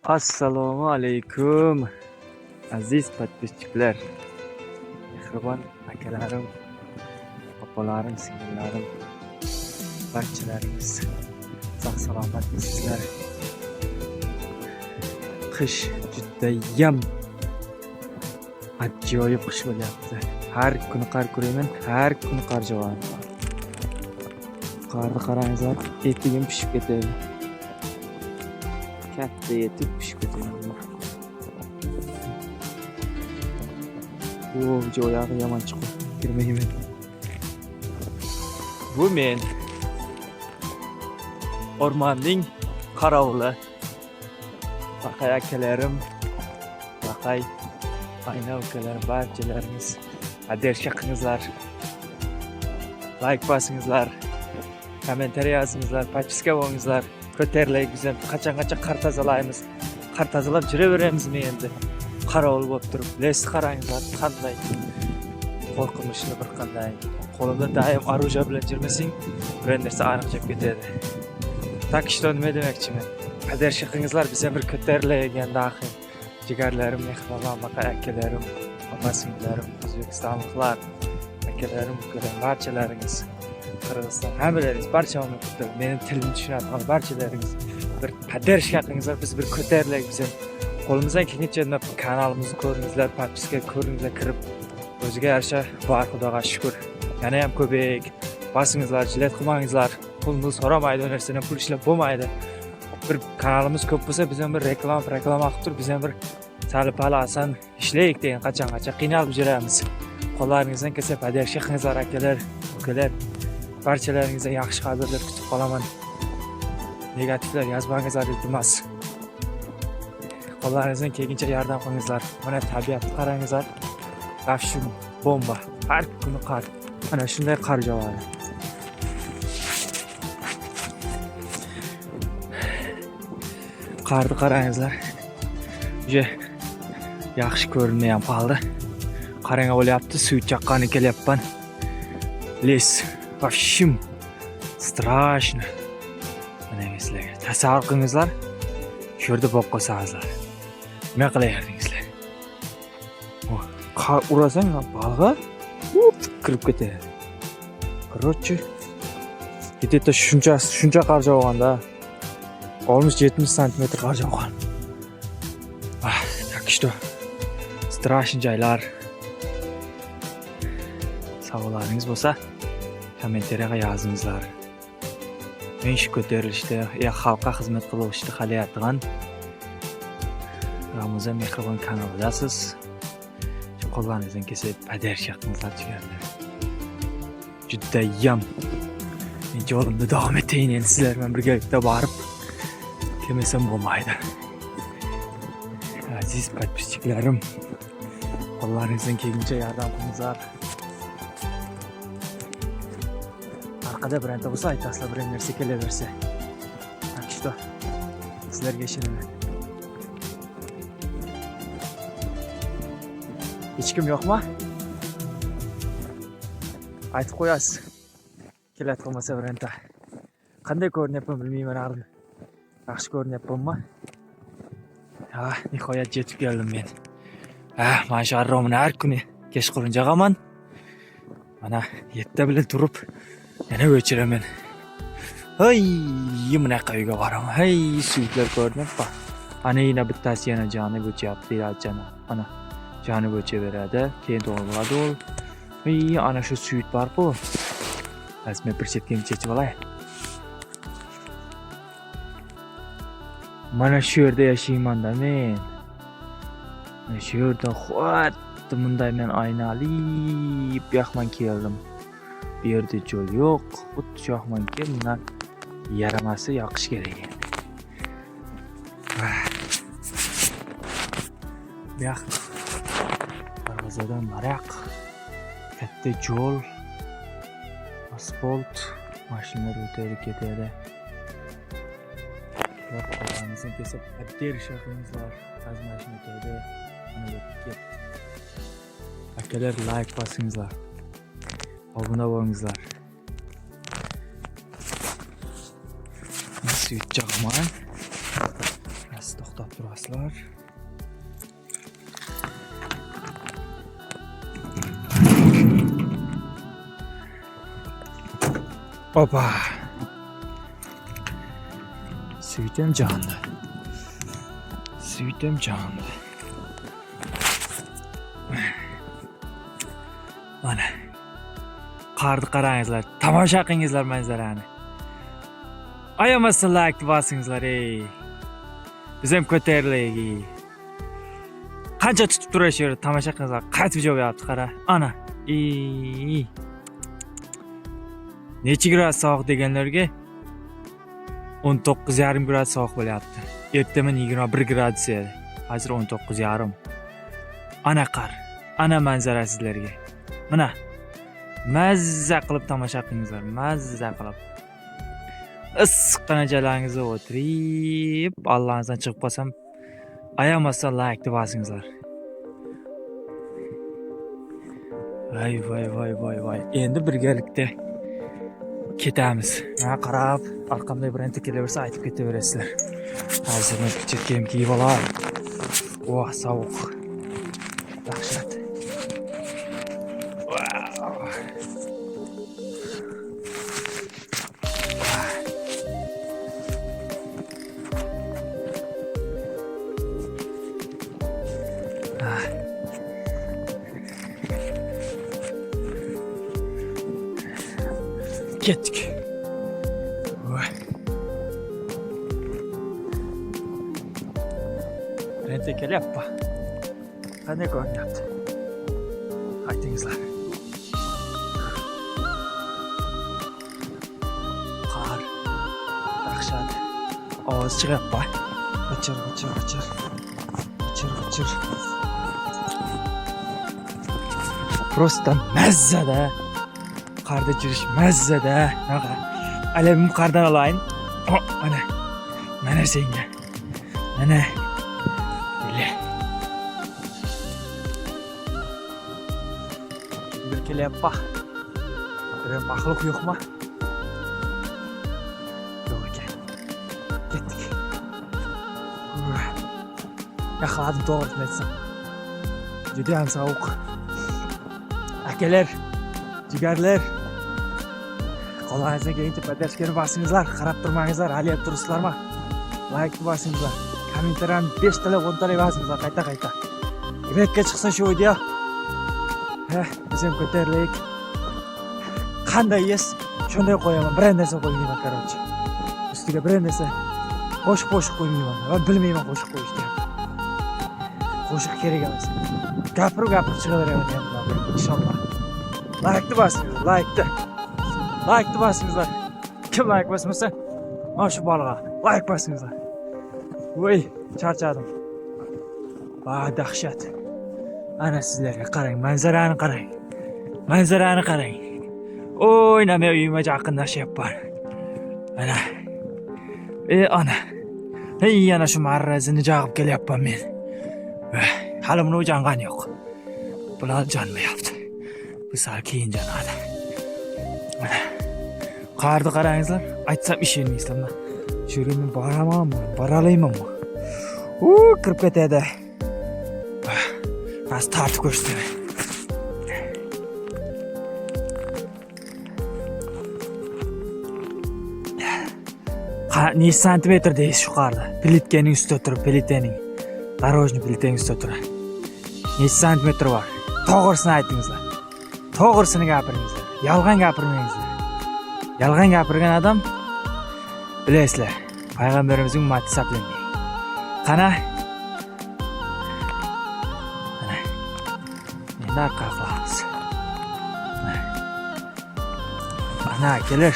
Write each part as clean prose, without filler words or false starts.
Assalomu alaykum aziz подписчиклар, mehribon akalarim, opalarim, singillarim, barchalaringiz sog' salomatmisizlar? Qish judayam ajoyib qish bo'lyapti. Har kuni qor ko'raman, har kuni qor javob. Qorni qarangizlar, etigim pishib ketadi. Katta etib pishib ketadi. Oyog'i yomon chiqib kirmayman. Bu men o'rmonning qarovuli. Baqay akalarim, baqay ayna ukalarim, barchalarimiz adashga qilingizlar. Like bosingizlar, kommentariy yozingizlar, подписка bo'lingizlar. Ko'tarilay bizam qachon qar tozalaymiz. Qar tozalab yuraveramizmi endi? Qarovul bo'lib turib, les qarangizlar, qanday qo'rqinchli bir qanday. Qo'limda doim oruja bilan yurmasang, bir narsa aniqlab ketadi. Tak что nima demoqchiman? Adashga qilingizlar, bizam bir ko'tarilayotganda axir. Jigarlarim, mehribon akalarim, opa-singillarim, o'zbekistonliklar, akalarim, ukalarim, barchalaringiz, Qirg'iziston hammalaringiz, barcha mamlakatlar, mening tilimni tushunadigan barchalaringiz bir поддержка qilingizlar, biz bir ko'tarilaylik, bizam qo'limizdan kelgancha kanalimizni ko'ringizlar, podpiska ko'ringizlar, kirib o'ziga yarasha bor, Xudoga shukr. Yana ham ko'payik, bosingizlar, jilet qilmangizlar. Pulni so'ramaydi, narsadan pul ishlab bo'lmaydi. Bir kanalimiz ko'p bo'lsa, biz ham bir reklama qilib turib, biz ham bir sal-pal asan ishlaylik degan qachon qiynalib yuramiz. Qo'llaringizdan kelsa поддержка qilingizlar akalar, ukalar. Barchalaringizdan yaxshi xabarlar kutib qolaman. Negativlar yozmangizlar, iltimos. Qo'llaringizdan kelguncha yordam qilingizlar. Mana tabiatni qarangizlar. Afshun bomba. Har kuni qor. Mana shunday qor javobi. Qarni qarangizlar. Uje yaxshi ko'rinmay ham qoldi. Qarang bo'lyapti, suv chaqqani kelyapman. Les. Vashim. Strashno. Mana sizlarga tasavvur qilingizlar. Shu yerda bo'lib qolsangizlar. Nima qilayardingizlar? Qor urasang, balg'a kirib ketadi. Короче, где-то shuncha qor jog'anda 60-70 sm qor jog'an. Так что strashno joylar. Savollaringiz bo'lsa, kommentariyaga yozingizlar. Men shu ko'tarilishda, xalqqa xizmat qilishda halayotgan Ramazon mehribon kanalidasiz. Shu qo'llaringizdan kelsa, поддержка qilingizlar jigarlar. Judayam men yo'limda davom etayin, endi sizlar bilan birgalikda borib kelmasam bo'lmaydi. Aziz подписчикларым, qo'llaringizdan kelguncha yordam qilingizlar. Arkada biranta bo'lsa aytasizlar, bir narsa kelaversa. Так что sizlarga ishonaman. Hech kim yo'qmi? Aytib qo'yasiz. Kelat qilmasa biranta. Qanday ko'rinyapman bilmayman hali. Yaxshi ko'rinyapmanmi? Nihoyat yetib keldim men. Mana shu arromni har kuni kechqurun jag'aman. Mana 7 bilan turib yana o'chiraman. Hey, bunaqa uyga boraman. Hey, suyuklar ko'rinyapti. Ana yana bittasi yana joni bo'chyapti, jana. Ana joni bo'chaveradi, keyin to'g'riladi u. Hey, ana shu suyut bor-ku. Azmi bir chetga chechib olay. Mana shu yerda yashayman-da men. Mana shu yerda xuddi bunday men aynali yoqman keldim. Bu yerda yo'l yo'q, xuddi shu yoqmanki, bundan yaramasi yoqish kerak endi. Bu yoq darvozadan nariyoq katta yo'l, asfalt, mashinalar o'tadi ketadi. Qo'limizdan kelsa поддержка qilingizlar. Az mashina o'tadi. Mana o'tib akalar, like bosingizlar. Obuna bo'lingizlar. Suyut chaqman. Biraz to'xtab turasizlar. Opa. Suyutim canlı. Suyutim canlı. Mana. Qarni qarangizlar. Tomosha qilingizlar manzarani. Ayamasdan like bosingizlar ey. Biz ham ko'tarilaylik. Qancha tutib turashaveradi, tomosha qilingizlar. Qaytib javob yapti, qara. Ana. Necha gradus sovuq deganlarga 19,5 gradus sovuq bo'lyapti. Ertaman 21 gradus edi. Hozir 19,5. Ana qar. Ana manzara sizlarga. Mana. Mazza qilib tomosha qilingizlar. Mazza qilib. Issiqqina joylaringizda o'tirib, Allohingizdan chiqib qolsam, ayamasdan like deb bosingizlar. Voy. Endi birgalikda ketamiz. Mana qarab, orqamda birinchi kelaversa aytib ketaverasizlar. Hozir men kichik kiyib olay. Voh, sovuq. Dahshat. Ketdik. Rente kelyapti. Qanday ko'rinyapti? Aytingizlar. Qor. Dahshat. Ovoz chiqyapti. G'ijir. Просто mazzada. Qarda yurish mazzada. Alamim qardan olayin. Mana senga. Mana. Bir kelyapti. Bir maxluq yo'qmi? Yo'q ekan. Ketdik. Yaxladim to'g'risini aytsam. Juda ham sovuq. Akalar, jigarlar. Qolganingizga keyincha podashkani bosingizlar, qarab turmangizlar, haliyam turibsizlarmi? Like bosingizlar. Kommentariyani 5 talab 10 talab yozingizlar qayta. Rekka chiqsa shu video. Biz ham ko'tarilik. Qanday yes, shunday qo'yaman. Bir narsa qo'ymayman, короче. Ustiga bir narsa qo'shiq qo'ymayman. Men bilmayman qo'shiq qo'yishni. Qo'shiq kerak emas. Gapirib chiqaveraman ham, inshaalloh. Like bosingizlar, like bosingizlar. Kim like bosmasa, mana shu bolaga like bosingizlar. Voy, charchadim. Dahshat. Ana sizlarga qarang, manzarani qarang. O'ynamay uyimga yaqinlashyapman. Ana. Ana. Yana shu marrazini jag'ib kelyapman men. Hali buni o'jangani yo'q. Bular jonmayapti. Bu sal keyin jonadi. Mana. Qarni qarangizlar. Aytsam ishonmaysizlar. Shu yerga boralaymanmi? Kirib ketadi. Bas tartib ko'rsataman. Necha santimetr deysiz shu qarda? Plitkaning ustida turib, Dорожный plitaning ustida turib. Necha santimetr bor? To'g'risini aytingizlar. To'g'risini gapiringizlar. Yolg'on gapirmangizlar. Yolg'on gapirgan odam bilasizlar, payg'ambarimizning ummati hisoblanmaydi. Qana? Endi arqa qilamiz. Ana akalar,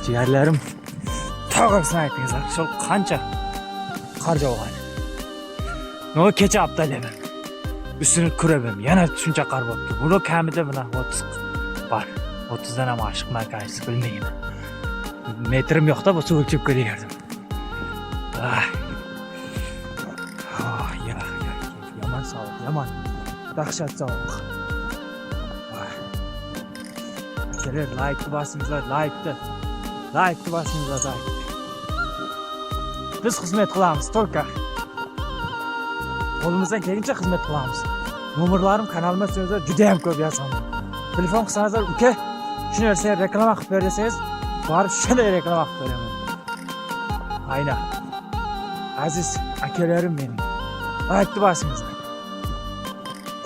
jigarlarim. To'g'risini aytingizlar. Shu qancha qor jog'an. Kecha aptalayman. Üstünü ko'raman. Yana shuncha qor bo'libdi. Buni kamida mana 30 bor. 30 dan ham oshiq markasi bilmayman. Metrim yo'qda bo'lsa o'lchab ko'rardim. Yomon sovuq, yomon. Dahshat sovuq. Akalar, like bosingizlar, like bosingizlar. Biz xizmat qilamiz, to'lka. Qo'limizdan kelguncha xizmat qilamiz. Nomerlarim kanalimda sizlar juda ham ko'p yozaman. Telefon qilsangiz, uka, shuni narsaga reklama qilib ber desangiz, borib shunday reklama qilib beraman. Aynan. Aziz akalarim mening. Like bosingizlar.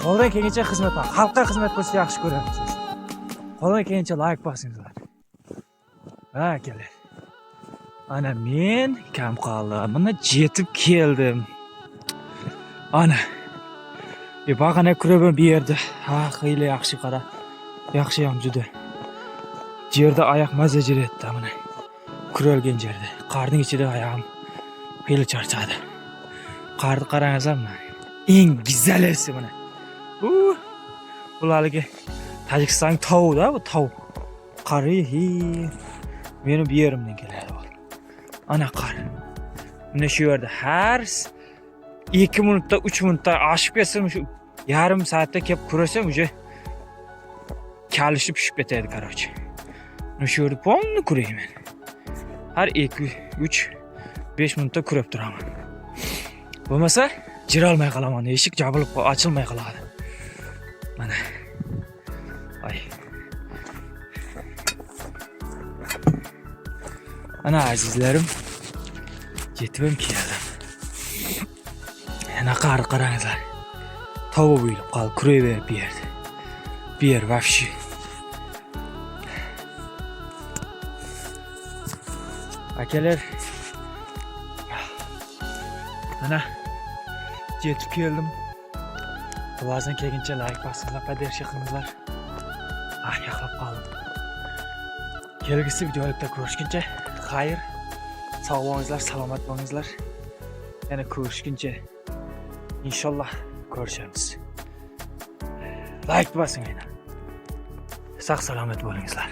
Qo'ldan kelguncha xizmat qilamiz. Xalqqa xizmat qilishni yaxshi ko'ramiz. Qo'ldan kelguncha like bosingizlar. Ha, akalar. Ana men kam qoldi. Mana yetib keldim. Ana. Bag'ana kurabim bu yerda. Ha, xeyli yaxshi qara. Yaxshi ham juda. Yerda oyoq maza jiretdi mana. Kuralgan yerda. Qarning ichida oyog'im xeyli charchadi. Qarni qarangizlar mana. Eng go'zalisi mana. Bularga Tojikiston tovuda, bu tov. Qari, meni bu yerimdan keladi. Ana qar. Mana shu yerda har 2 minutda 3 minutda oshib ketsam, shu yarim soatda kelib kurasam, uje kalishib pishib ketadi, qarochi. Mana shu yerda pomni kurayman. Har 2, 3, 5 minutda kurab turaman. Bo'lmasa, jirolmay qolaman, eshik jabrilib ochilmay qoladi. Mana. Ay. Ana azizlarim, yetibim keldim. Yana qarangizlar. Tovuq bo'lib qol, kurayverib bu yerda. Bu yer vafshi. Akalar. Ana yetib keldim. Quvozdan kelguncha like bosinglar, podдержка qilinglar. Yaxlab qoldim. Kelgusi videolarda ko'rishguncha xayr. Sog' bo'linglar, salomat bo'linglar. Yana ko'rishguncha inshaalloh ko'rishamiz. Like bosing aynan. Sog' salomat bo'linglar.